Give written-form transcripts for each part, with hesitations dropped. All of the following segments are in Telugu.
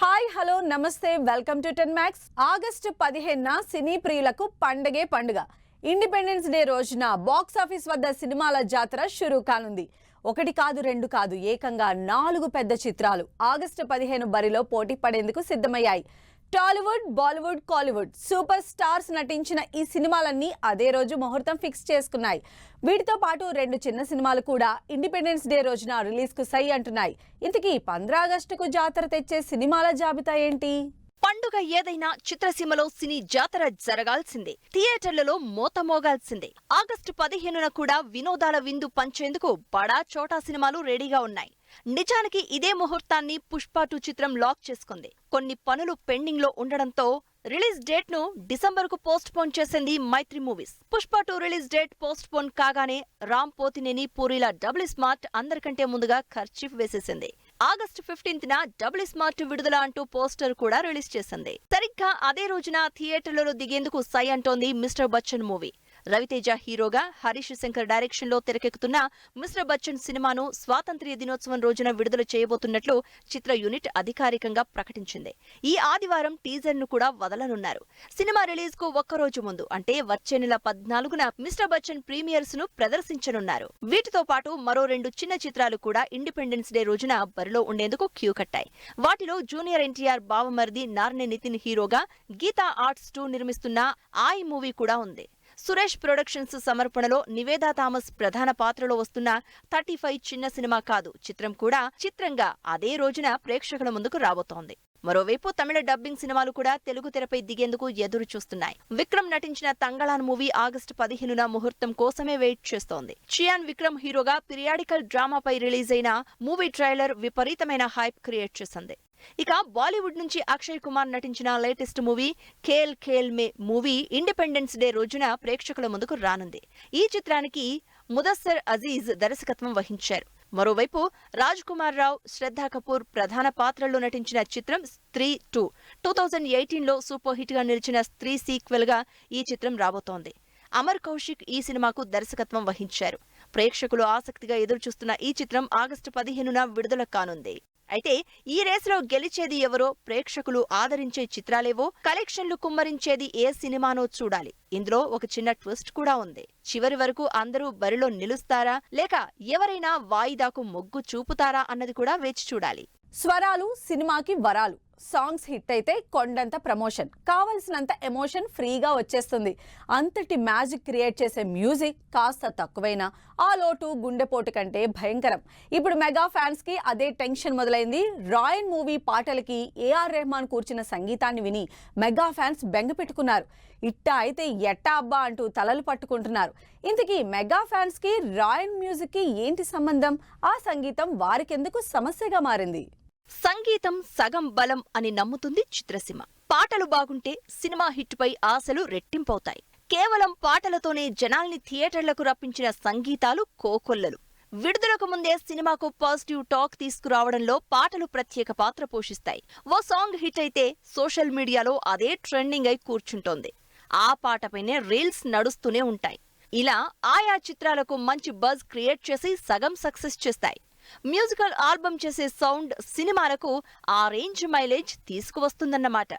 హాయ్ హలో నమస్తే వెల్కమ్ టు 10 మ్యాక్స్. ఆగస్టు 15న సినీ ప్రియులకు పండగే పండుగ. ఇండిపెండెన్స్ డే రోజున బాక్స్ ఆఫీస్ వద్ద సినిమాల జాతర షురూ కానుంది. ఒకటి కాదు రెండు కాదు ఏకంగా 4 పెద్ద చిత్రాలు ఆగస్టు 15 బరిలో పోటీ పడేందుకు సిద్ధమయ్యాయి. టాలీవుడ్, బాలీవుడ్, కాలీవుడ్ సూపర్ స్టార్స్ నటించిన ఈ సినిమాలన్నీ అదే రోజు ముహూర్తం ఫిక్స్ చేసుకున్నాయి. వీటితో పాటు 2 చిన్న సినిమాలు కూడా ఇండిపెండెన్స్ డే రోజున రిలీజ్ కు సై అంటున్నాయి. ఇంతకీ 15 ఆగస్టుకు జాతర తెచ్చే సినిమాల జాబితా ఏంటి? పండుగ ఏదైనా చిత్రసీమలో సినీ జాతర జరగాల్సిందే, థియేటర్లలో మోత మోగాల్సిందే. ఆగస్టు 15న కూడా వినోదాల విందు పంచేందుకు బడా చోటా సినిమాలు రెడీగా ఉన్నాయి. నిజానికి ఇదే ముహూర్తాన్ని పుష్ప 2 చిత్రం లాక్ చేసుకుంది. కొన్ని పనులు పెండింగ్ లో ఉండడంతో రిలీజ్ డేట్ ను డిసెంబర్ కు పోస్ట్ పోన్ చేసింది Mythri movies. Pushpa 2 release date postpone కాగానే రామ్ పోతినేని పూరిల డబుల్ స్మార్ట్ అందరికంటే ముందుగా ఖర్చీఫ్ వేసేసింది. ఆగస్టు 15న డబుల్ స్మార్ట్ విడుదల అంటూ పోస్టర్ కూడా రిలీజ్ చేసింది. సరిగ్గా అదే రోజున థియేటర్లలో దిగేందుకు సై అంటోంది మిస్టర్ బచ్చన్ మూవీ. రవితేజ హీరోగా, హరీష్ శంకర్ డైరెక్షన్ లో తెరకెక్కుతున్న మిస్టర్ బచ్చన్ సినిమాను స్వాతంత్ర్య దినోత్సవం రోజున విడుదల చేయబోతున్నట్లు చిత్ర యూనిట్ అధికారికంగా ప్రకటించింది. ఈ ఆదివారం టీజర్ ను కూడా వదలనున్నారు. సినిమా రిలీజ్ కు ఒక్కరోజు ముందు అంటే వచ్చే నెల 14న మిస్టర్ బచ్చన్ ప్రీమియర్స్ ను ప్రదర్శించనున్నారు. వీటితో పాటు మరో 2 చిన్న చిత్రాలు కూడా ఇండిపెండెన్స్ డే రోజున బరిలో ఉండేందుకు క్యూ కట్టాయి. వాటిలో జూనియర్ ఎన్టీఆర్ బావమరిది నార్నే నితిన్ హీరోగా గీతా ఆర్ట్స్ 2 నిర్మిస్తున్న ఆయ్ మూవీ కూడా ఉంది. సురేష్ ప్రొడక్షన్స్ సమర్పణలో నివేదా థామస్ ప్రధాన పాత్రలో వస్తున్న 35 చిన్న సినిమా కాదు చిత్రం కూడా చిత్రంగా అదే రోజున ప్రేక్షకుల ముందుకు రాబోతోంది. మరోవైపు తమిళ డబ్బింగ్ సినిమాలు కూడా తెలుగు తెరపై దిగేందుకు ఎదురు చూస్తున్నాయి. విక్రమ్ నటించిన తంగళాన్ మూవీ ఆగస్టు 15న ముహూర్తం కోసమే వెయిట్ చేస్తోంది. చియాన్ విక్రమ్ హీరోగా పీరియాడికల్ డ్రామాపై రిలీజ్ అయిన మూవీ ట్రైలర్ విపరీతమైన హైప్ క్రియేట్ చేసింది. ఇక బాలీవుడ్ నుంచి అక్షయ్ కుమార్ నటించిన లేటెస్ట్ మూవీ ఖేల్ ఖేల్ మే మూవీ ఇండిపెండెన్స్ డే రోజున ప్రేక్షకుల ముందుకు రానుంది. ఈ చిత్రానికి ముదస్సర్ అజీజ్ దర్శకత్వం వహించారు. మరోవైపు రాజ్ కుమార్ రావు, శ్రద్ధా కపూర్ ప్రధాన పాత్రల్లో నటించిన చిత్రం స్త్రీ 2 2018లో సూపర్ హిట్ గా నిలిచిన స్త్రీ సీక్వెల్ గా ఈ చిత్రం రాబోతోంది. అమర్ కౌశిక్ ఈ సినిమాకు దర్శకత్వం వహించారు. ప్రేక్షకులు ఆసక్తిగా ఎదురుచూస్తున్న ఈ చిత్రం ఆగస్టు 15న విడుదల కానుంది. అయితే ఈ రేసులో గెలిచేది ఎవరో, ప్రేక్షకులు ఆదరించే చిత్రాలేవో, కలెక్షన్లు కుమ్మరించేది ఏ సినిమానో చూడాలి. ఇందులో ఒక చిన్న ట్విస్ట్ కూడా ఉంది. చివరి వరకు అందరూ బరిలో నిలుస్తారా లేక ఎవరైనా వాయిదాకు మొగ్గు చూపుతారా అన్నది కూడా వేచి చూడాలి. స్వరాలు సినిమాకి వరాలు. సాంగ్స్ హిట్ అయితే కొండంత ప్రమోషన్, కావలసినంత ఎమోషన్ ఫ్రీగా వచ్చేస్తుంది. అంతటి మ్యాజిక్ క్రియేట్ చేసే మ్యూజిక్ కాస్త తక్కువైనా ఆ లోటు గుండెపోటు కంటే భయంకరం. ఇప్పుడు మెగా ఫ్యాన్స్ కి అదే టెన్షన్ మొదలైంది. రాయన్ మూవీ పాటలకి ఏఆర్ రెహమాన్ కూర్చిన సంగీతాన్ని విని మెగా ఫ్యాన్స్ బెంగ పెట్టుకున్నారు. ఇట్టా అయితే ఎట్టా అబ్బా అంటూ తలలు పట్టుకుంటున్నారు. ఇంతకీ మెగా ఫ్యాన్స్ కి రాయన్ మ్యూజిక్ కి ఏంటి సంబంధం? ఆ సంగీతం వారికెందుకు సమస్యగా మారింది? సంగీతం సగం బలం అని నమ్ముతుంది చిత్రసీమ. పాటలు బాగుంటే సినిమా హిట్ పై ఆశలు రెట్టింపవుతాయి. కేవలం పాటలతోనే జనాల్ని థియేటర్లకు రప్పించిన సంగీతాలు కోకొల్లలు. విడుదలకు ముందే సినిమాకు పాజిటివ్ టాక్ తీసుకురావడంలో పాటలు ప్రత్యేక పాత్ర పోషిస్తాయి. ఓ సాంగ్ హిట్ అయితే సోషల్ మీడియాలో అదే ట్రెండింగ్ అయి కూర్చుంటోంది. ఆ పాటపైనే రీల్స్ నడుస్తూనే ఉంటాయి. ఇలా ఆయా చిత్రాలకు మంచి బజ్ క్రియేట్ చేసి సగం సక్సెస్ చేస్తాయి. మ్యూజికల్ ఆల్బమ్ చేసే సౌండ్ సినిమాలకు ఆ రేంజ్ మైలేజ్ తీసుకువస్తుందన్నమాట.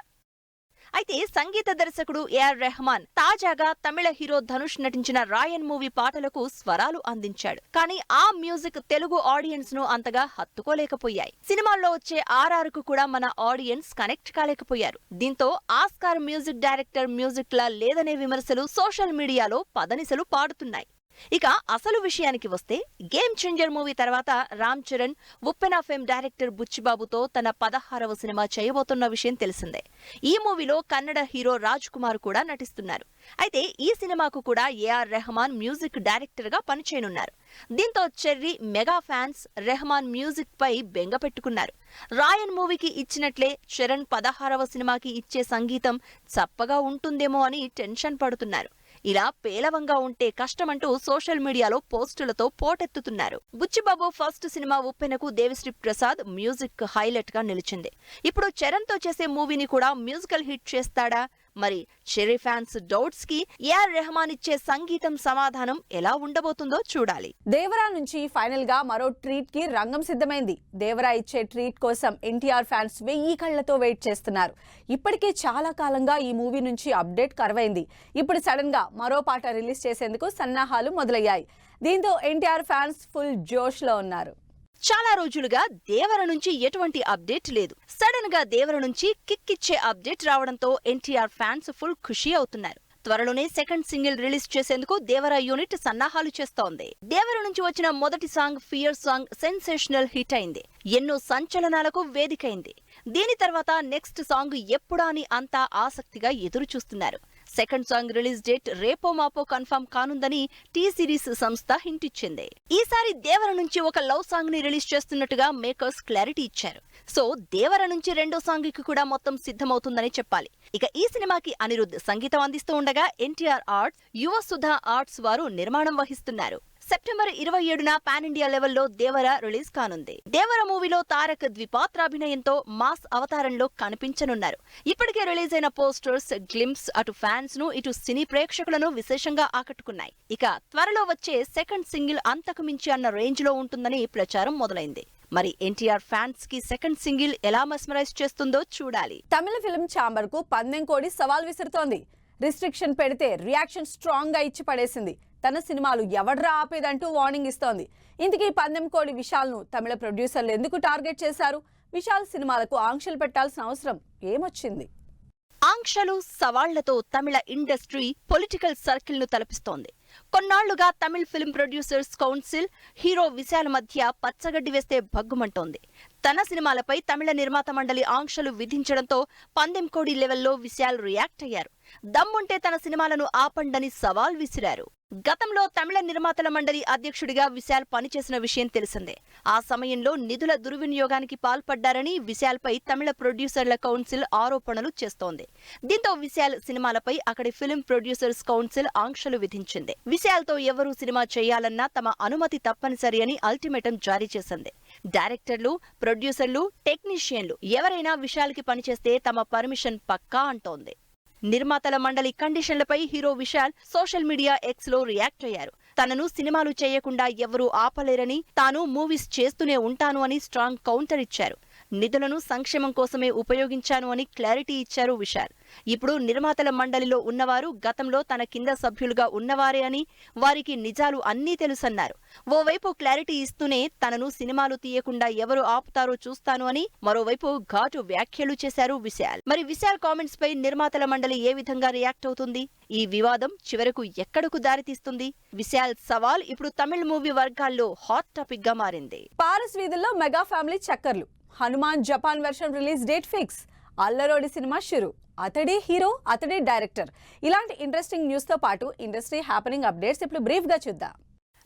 అయితే సంగీత దర్శకుడు ఏఆర్ రెహమాన్ తాజాగా తమిళ హీరో ధనుష్ నటించిన రాయన్ మూవీ పాటలకు స్వరాలు అందించాడు. కానీ ఆ మ్యూజిక్ తెలుగు ఆడియన్స్ ను అంతగా హత్తుకోలేకపోయాయి. సినిమాల్లో వచ్చే ఆర్ఆర్కు కూడా మన ఆడియన్స్ కనెక్ట్ కాలేకపోయారు. దీంతో ఆస్కార్ మ్యూజిక్ డైరెక్టర్ మ్యూజిక్ లా లేదనే విమర్శలు సోషల్ మీడియాలో పదనిసలు పాడుతున్నాయి. ఇక అసలు విషయానికి వస్తే గేమ్ చేంజర్ మూవీ తర్వాత రామ్ చరణ్ ఉప్పెన ఫేమ్ డైరెక్టర్ బుచ్చిబాబుతో తన 16వ సినిమా చేయబోతున్న విషయం తెలిసిందే. ఈ మూవీలో కన్నడ హీరో రాజ్ కుమార్ కూడా నటిస్తున్నారు. అయితే ఈ సినిమాకు కూడా ఏఆర్ రెహమాన్ మ్యూజిక్ డైరెక్టర్ గా పనిచేయనున్నారు. దీంతో Cherry mega fans Rahman music పై బెంగ పెట్టుకున్నారు. రాయన్ మూవీకి ఇచ్చినట్లే చరణ్ 16వ సినిమాకి ఇచ్చే సంగీతం చప్పగా ఉంటుందేమో అని టెన్షన్ పడుతున్నారు. ఇలా పేలవంగా ఉంటే కష్టమంటూ సోషల్ మీడియాలో పోస్టులతో పోటెత్తుతున్నారు. బుచ్చిబాబు ఫస్ట్ సినిమా ఉప్పెనకు దేవిశ్రీ ప్రసాద్ మ్యూజిక్ హైలైట్ గా నిలిచింది. ఇప్పుడు చరణ్ తో చేసే మూవీని కూడా మ్యూజికల్ హిట్ చేస్తాడా? మరి చెర్రీ ఫ్యాన్స్ డౌట్స్ కి ఏఆర్ రెహమాన్ ఇచ్చే సంగీతం సమాధానం ఎలా ఉండబోతుందో చూడాలి. దేవరా నుంచి ఫైనల్ గా మరో ట్రీట్ కి రంగం సిద్ధమైంది. దేవరా ఇచ్చే ట్రీట్ కోసం ఎన్టీఆర్ ఫ్యాన్స్ 1000 కళ్లతో వెయిట్ చేస్తున్నారు. ఇప్పటికే చాలా కాలంగా ఈ మూవీ నుంచి అప్డేట్ కరువైంది. ఇప్పుడు సడన్ గా మరో పాట రిలీజ్ చేసేందుకు సన్నాహాలు మొదలయ్యాయి. దీంతో ఎన్టీఆర్ ఫ్యాన్స్ ఫుల్ జోష్ లో ఉన్నారు. చాలా రోజులుగా దేవర నుంచి ఎటువంటి అప్డేట్ లేదు. సడన్ గా దేవర నుంచి కిక్ ఇచ్చే అప్డేట్ రావడంతో ఎన్టీఆర్ ఫ్యాన్స్ ఫుల్ ఖుషి అవుతున్నారు. త్వరలోనే సెకండ్ సింగిల్ రిలీజ్ చేసేందుకు దేవర యూనిట్ సన్నాహాలు చేస్తోంది. దేవర నుంచి వచ్చిన మొదటి song fear song sensational hit అయింది. ఎన్నో సంచలనాలకు వేదికైంది. దీని తర్వాత నెక్స్ట్ సాంగ్ ఎప్పుడా అని అంతా ఆసక్తిగా ఎదురు చూస్తున్నారు. సెకండ్ సాంగ్ రిలీజ్ డేట్ రేపో మాపో కన్ఫర్మ్ కానుందని టీ సిరీస్ సంస్థ హింట్ ఇచ్చింది. ఈసారి దేవర నుంచి ఒక లవ్ సాంగ్ ని రిలీజ్ చేస్తున్నట్టుగా మేకర్స్ క్లారిటీ ఇచ్చారు. సో దేవర నుంచి రెండో సాంగ్ కి కూడా మొత్తం సిద్ధమవుతుందని చెప్పాలి. ఇక ఈ సినిమాకి అనిరుద్ధ్ సంగీతం అందిస్తూ ఉండగా ఎన్టీఆర్ ఆర్ట్స్, యువ సుధా ఆర్ట్స్ వారు నిర్మాణం వహిస్తున్నారు. సెప్టెంబర్ 27న పాన్ ఇండియా లెవెల్లో దేవర రిలీజ్ కానుంది. దేవర మూవీలో తారక్ ద్విపాత్రాభినయంతో మాస్ అవతారంలో కనిపించనున్నారు. ఇప్పటికే రిలీజ్ అయిన పోస్టర్స్, గ్లింప్స్ అటు ఫ్యాన్స్ ను ఇటు సినీ ప్రేక్షకులను విశేషంగా ఆకట్టుకున్నాయి. ఇక త్వరలో వచ్చే సెకండ్ సింగిల్ అంతకు మించి అన్న రేంజ్ లో ఉంటుందని ప్రచారం మొదలైంది. మరి ఎన్టీఆర్ ఫ్యాన్స్ కి సెకండ్ సింగిల్ ఎలా మెస్మరైజ్ చేస్తుందో చూడాలి. తమిళ ఫిల్మ్ ఛాంబర్ కు పందెం కోడి సవాల్ విసురుతోంది. రిస్ట్రిక్షన్ పెడితే రియాక్షన్ స్ట్రాంగ్ గా ఇచ్చి పడేసింది. తన సినిమాలు ఎవడ్రా ఆపేదంటూ వార్నింగ్ ఇస్తోంది. ఇంతకీ పందెం కోడి విశాల్ను తమిళ ప్రొడ్యూసర్లు ఎందుకు టార్గెట్ చేశారు? విశాల్ సినిమాలకు ఆంక్షలు పెట్టాల్సిన అవసరం ఏమొచ్చింది? ఆంక్షలు, సవాళ్లతో తమిళ ఇండస్ట్రీ పొలిటికల్ సర్కిల్ ను తలపిస్తోంది. కొన్నాళ్లుగా Tamil film producers council, hero Vishal మధ్య పచ్చగడ్డి వేస్తే భగ్గుమంటోంది. తన సినిమాలపై తమిళ నిర్మాత మండలి ఆంక్షలు విధించడంతో పందెం కోడి లెవెల్లో విశాల్ రియాక్ట్ అయ్యారు. దమ్ముంటే తన సినిమాలను ఆపండని సవాల్ విసిరారు. గతంలో తమిళ నిర్మాతల మండలి అధ్యక్షుడిగా విశాల్ పనిచేసిన విషయం తెలిసిందే. ఆ సమయంలో నిధుల దుర్వినియోగానికి పాల్పడ్డారని విశాల్పై తమిళ ప్రొడ్యూసర్ల కౌన్సిల్ ఆరోపణలు చేస్తోంది. దీంతో విశాల్ సినిమాలపై అక్కడి ఫిల్మ్ ప్రొడ్యూసర్స్ కౌన్సిల్ ఆంక్షలు విధించింది. విశాల్తో ఎవరూ సినిమా చేయాలన్నా తమ అనుమతి తప్పనిసరి అని అల్టిమేటం జారీ చేసింది. డైరెక్టర్లు, ప్రొడ్యూసర్లు, టెక్నీషియన్లు ఎవరైనా విశాల్కి పనిచేస్తే తమ పర్మిషన్ పక్కా అంటోంది. నిర్మాతల మండలి కండిషన్లపై hero Vishal social media X లో రియాక్ట్ అయ్యారు. తనను సినిమాలు చేయకుండా ఎవరూ ఆపలేరని, తాను మూవీస్ చేస్తూనే ఉంటాను అని స్ట్రాంగ్ కౌంటర్ ఇచ్చారు. నిధులను సంక్షేమం కోసమే ఉపయోగించాను అని క్లారిటీ ఇచ్చారు విశాల్. ఇప్పుడు నిర్మాతల మండలిలో ఉన్నవారు గతంలో తన కింద సభ్యులుగా ఉన్నవారే అని, వారికి నిజాలు అన్నీ తెలుసన్నారు. ఓవైపు క్లారిటీ ఇస్తూనే తనను సినిమాలు తీయకుండా ఎవరు ఆపుతారో చూస్తాను అని, మరోవైపు ఘాటు వ్యాఖ్యలు చేశారు విశాల్. మరి విశాల్ కామెంట్స్ పై నిర్మాతల మండలి ఏ విధంగా రియాక్ట్ అవుతుంది? ఈ వివాదం చివరకు ఎక్కడకు దారితీస్తుంది? విశాల్ సవాల్ ఇప్పుడు తమిళ మూవీ వర్గాల్లో హాట్ టాపిక్ గా మారింది. పారస్ వీధుల్లో మెగా ఫ్యామిలీ చక్కర్లు. Hanuman Japan version release date fix. అల్లరోడి సినిమా షురు. అతడే హీరో, అతడే డైరెక్టర్. ఇలాంటి ఇంట్రెస్టింగ్ న్యూస్ తో పాటు ఇండస్ట్రీ హ్యాపెనింగ్ అప్డేట్స్ ఇప్పుడు బ్రీఫ్ గా చూద్దాం.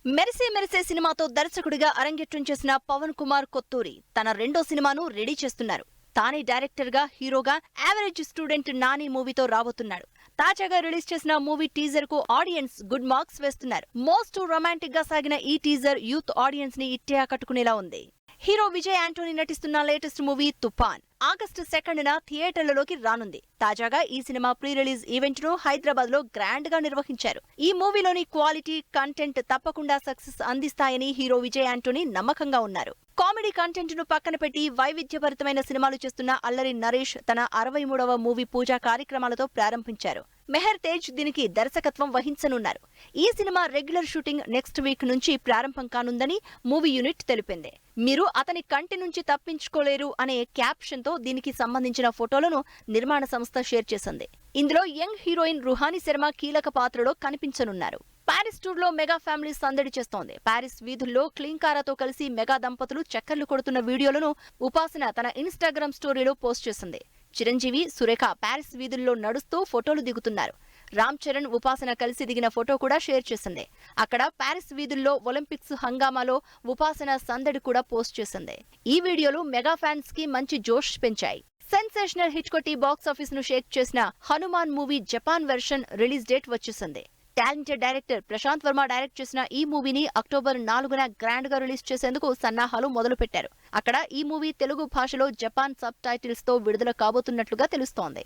మెరిసే మెరిసే సినిమాతో దర్శకుడిగా అరంగేట్రం చేసిన పవన్ కుమార్ కొత్తూరి తన రెండో సినిమాను రెడీ చేస్తున్నారు. తానే డైరెక్టర్ గా, హీరోగా యావరేజ్ స్టూడెంట్ నాని మూవీతో రాబోతున్నాడు. తాజాగా రిలీజ్ చేసిన మూవీ టీజర్ కు ఆడియన్స్ గుడ్ మార్క్స్ వేస్తున్నారు. మోస్ట్ రొమాంటిక్ గా సాగిన ఈ టీజర్ యూత్ ఆడియన్స్ ని ఇట్టే ఆకట్టుకునేలా ఉంది. హీరో విజయ్ యాంటోనీ నటిస్తున్న లేటెస్ట్ మూవీ తుఫాన్ ఆగస్టు 2న థియేటర్లలోకి రానుంది. తాజాగా ఈ సినిమా ప్రీ రిలీజ్ ఈవెంట్ ను హైదరాబాద్ లో గ్రాండ్ గా నిర్వహించారు. ఈ మూవీలోని క్వాలిటీ, కంటెంట్ తప్పకుండా సక్సెస్ అందిస్తాయని హీరో విజయ్ యాంటోనీ నమ్మకంగా ఉన్నారు. కామెడీ కంటెంట్ ను పక్కన పెట్టి వైవిధ్యభరితమైన సినిమాలు చేస్తున్న అల్లరి నరేష్ తన 63వ మూవీ పూజా కార్యక్రమాలతో ప్రారంభించారు. మెహర్ తేజ్ దీనికి దర్శకత్వం వహించనున్నారు. ఈ cinema regular shooting next week నుంచి ప్రారంభం కానుందని మూవీ యూనిట్ తెలిపింది. మీరు అతని కంటి నుంచి తప్పించుకోలేరు అనే క్యాప్షన్ తో దీనికి సంబంధించిన ఫోటోలను నిర్మాణ సంస్థ షేర్ చేసింది. ఇందులో యంగ్ హీరోయిన్ రుహానీ శర్మ కీలక పాత్రలో కనిపించనున్నారు. పారిస్ టూర్ లో మెగా ఫ్యామిలీ సందడి చేస్తోంది. పారిస్ వీధుల్లో క్లింకారాతో కలిసి మెగా దంపతులు చక్కర్లు కొడుతున్న వీడియోలను ఉపాసన తన ఇన్స్టాగ్రామ్ స్టోరీలో పోస్ట్ చేసింది. చిరంజీవి, సురేఖ పారిస్ వీధుల్లో నడుస్తూ ఫోటోలు దిగుతున్నారు. రామ్ చరణ్, ఉపాసన కలిసి దిగిన ఫోటో కూడా షేర్ చేసింది. అక్కడ పారిస్ వీధుల్లో ఒలింపిక్స్ హంగామాలో ఉపాసన సందడి కూడా పోస్ట్ చేసింది. ఈ వీడియోలు మెగా ఫ్యాన్స్ కి మంచి జోష్ పెంచాయి. సెన్సేషనల్ హిట్ కొట్టి బాక్సాఫీస్ ను షేక్ చేసిన Hanuman movie Japan version release date వచ్చేసింది. Talented director Prashanth Varma direct చేసిన ఈ మూవీని అక్టోబర్ 4న గ్రాండ్ గా రిలీజ్ చేసేందుకు సన్నాహాలు మొదలుపెట్టారు. అక్కడ ఈ మూవీ తెలుగు భాషలో జపాన్ సబ్ టైటిల్స్ తో విడుదల కాబోతున్నట్లుగా తెలుస్తోంది.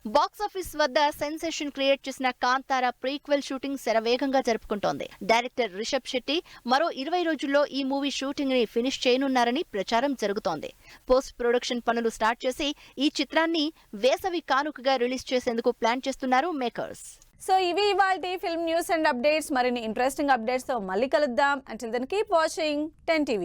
బాక్సాఫీస్ వద్ద సెన్సేషన్ క్రియేట్ చేసిన కాంతార ప్రీక్వెల్ షూటింగ్ శరవేగంగా జరుపుకుంటోంది. డైరెక్టర్ రిషబ్ శెట్టి మరో 20 రోజుల్లో ఈ మూవీ షూటింగ్ ని ఫినిష్ చేయనున్నారని ప్రచారం జరుగుతోంది. పోస్ట్ ప్రొడక్షన్ పనులు స్టార్ట్ చేసి ఈ చిత్రాన్ని వేసవి కానుకగా రిలీజ్ చేసేందుకు ప్లాన్ చేస్తున్నారు మేకర్స్. సో ఇవి ఇవాల్టి ఫిల్మ్ న్యూస్ అండ్ అప్డేట్స్. మరిన్ని ఇంట్రెస్టింగ్ అప్డేట్స్ తో మళ్ళీ కలుద్దాం. Until then keep watching 10 TV.